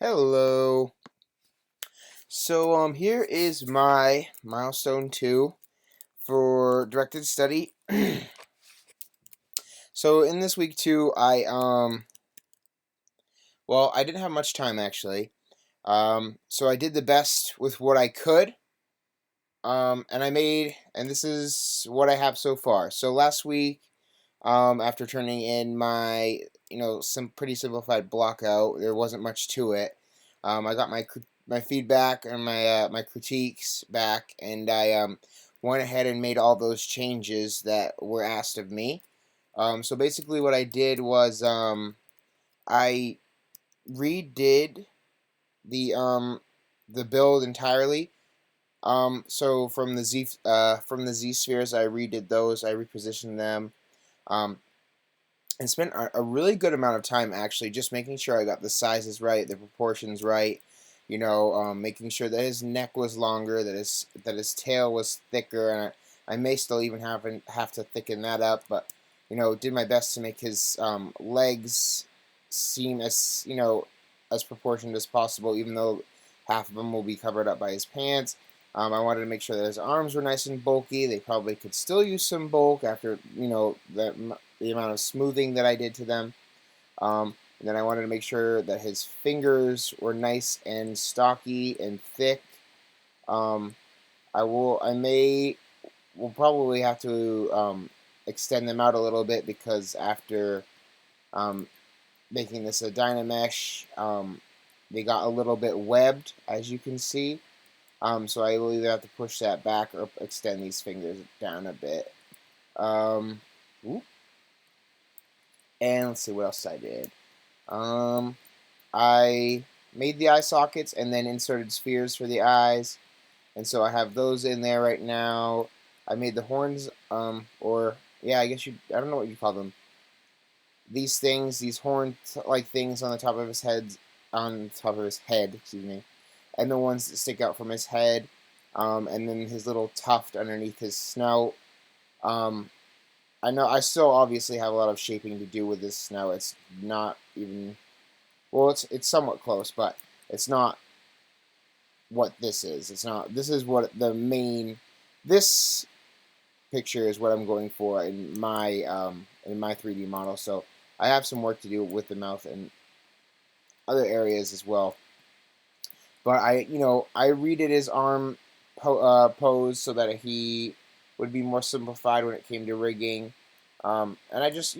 Hello. So here is my Milestone 2 for directed study. So in this week 2, I didn't have much time actually. So I did the best with what I could. And this is what I have so far. So last week, after turning in my, some pretty simplified block out, there wasn't much to it. I got my feedback and my critiques back, and I went ahead and made all those changes that were asked of me. So basically, what I did was I redid the build entirely. So from the Z spheres, I redid those. I repositioned them. Um, and spent a really good amount of time actually just making sure I got the sizes right, the proportions right. Making sure that his neck was longer, that his tail was thicker, and I may still even have to thicken that up. But did my best to make his legs seem as proportioned as possible, even though half of them will be covered up by his pants. I wanted to make sure that his arms were nice and bulky. They probably could still use some bulk after the amount of smoothing that I did to them. And then I wanted to make sure that his fingers were nice and stocky and thick. Um, will probably have to extend them out a little bit because after um, making this a Dynamesh, they got a little bit webbed, as you can see. So I will either have to push that back or extend these fingers down a bit. Um, and let's see what else I did. Um, I made the eye sockets and then inserted spheres for the eyes, and so I have those in there right now. I made the horns, or yeah, I don't know what you call them. These things, these horn-like things on top of his head, excuse me, and the ones that stick out from his head, and then his little tuft underneath his snout. Um, I know I still obviously have a lot of shaping to do with this snout. It's not even well, it's somewhat close, but it's not what this is. It's not. This is what the main. This picture is what I'm going for in my 3D model. So I have some work to do with the mouth and other areas as well. But I redid his arm pose so that he would be more simplified when it came to rigging. And I just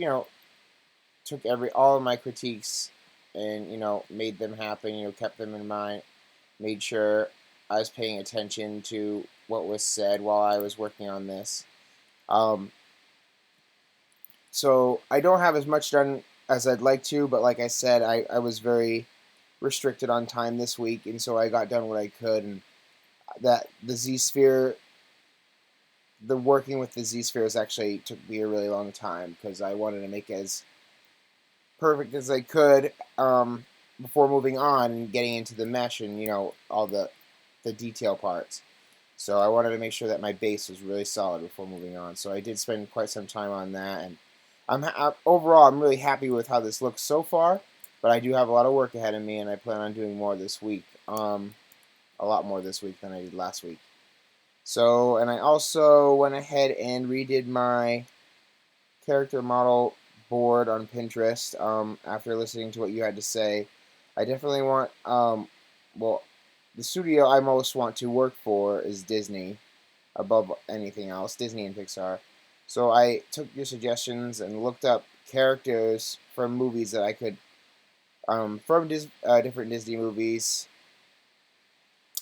took all of my critiques and made them happen. Kept them in mind, made sure I was paying attention to what was said while I was working on this. Um, so I don't have as much done as I'd like to, but like I said, I was very restricted on time this week, and so I got done what I could. And that the working with the Z spheres actually took me a really long time because I wanted to make it as perfect as I could before moving on and getting into the mesh and all the detail parts. So I wanted to make sure that my base was really solid before moving on. So I did spend quite some time on that, and overall I'm really happy with how this looks so far. But I do have a lot of work ahead of me, and I plan on doing more this week. A lot more this week than I did last week. So, and I also went ahead and redid my character model board on Pinterest. After listening to what you had to say, I definitely want. Well, the studio I most want to work for is Disney, above anything else. Disney and Pixar. So I took your suggestions and looked up characters from movies that I could, different Disney movies,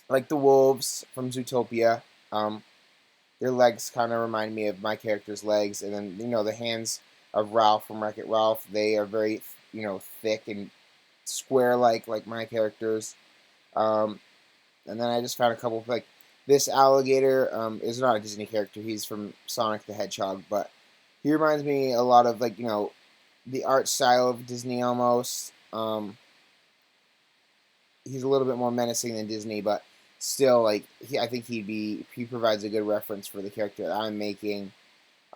like the wolves from Zootopia. Um, their legs kind of remind me of my character's legs, and then the hands of Ralph from Wreck-It Ralph. They are very thick and square like my characters. Um, and then I just found a couple of, like this alligator is not a Disney character. He's from Sonic the Hedgehog, but he reminds me a lot of the art style of Disney almost. He's a little bit more menacing than Disney, but still, I think he provides a good reference for the character that I'm making.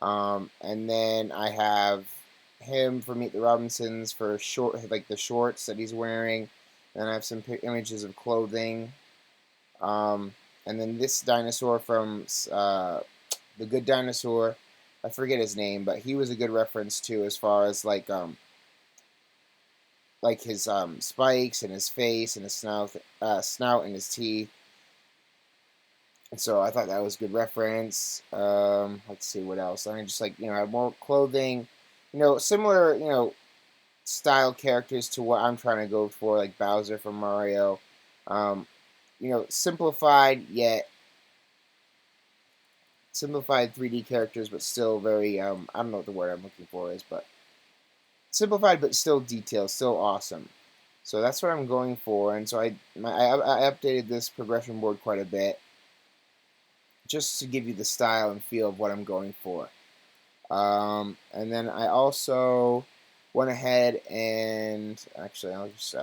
And then I have him for Meet the Robinsons for the shorts that he's wearing. Then I have some images of clothing. And then this dinosaur from The Good Dinosaur, I forget his name, but he was a good reference too, as far as like his spikes and his face and his snout and his teeth. And so I thought that was a good reference. Let's see what else. I just have more clothing, similar style characters to what I'm trying to go for, like Bowser from Mario. Um, simplified 3D characters, but still very I don't know what the word I'm looking for is, but simplified but still detailed, still awesome. So that's what I'm going for, and so I updated this progression board quite a bit, just to give you the style and feel of what I'm going for. And then I also went ahead and actually I'll just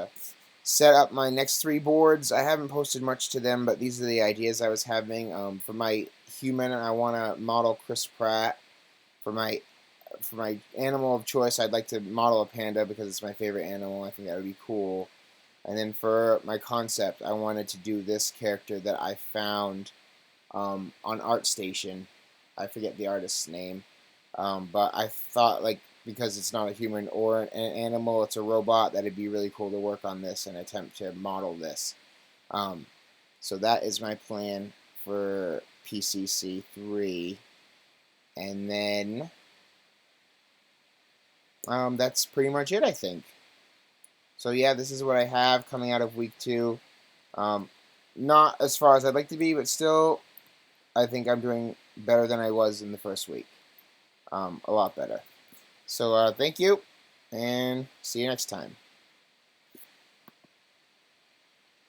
set up my next 3 boards. I haven't posted much to them, but these are the ideas I was having. For my human, I want to model Chris Pratt. For my animal of choice, I'd like to model a panda because it's my favorite animal. I think that would be cool. And then for my concept, I wanted to do this character that I found on ArtStation. I forget the artist's name, but I thought because it's not a human or an animal, it's a robot, that it'd be really cool to work on this and attempt to model this. Um, so that is my plan for PCC3, and then that's pretty much it, I think. So yeah, this is what I have coming out of week 2. Not as far as I'd like to be, but still, I think I'm doing better than I was in the first week. A lot better. So thank you, and see you next time.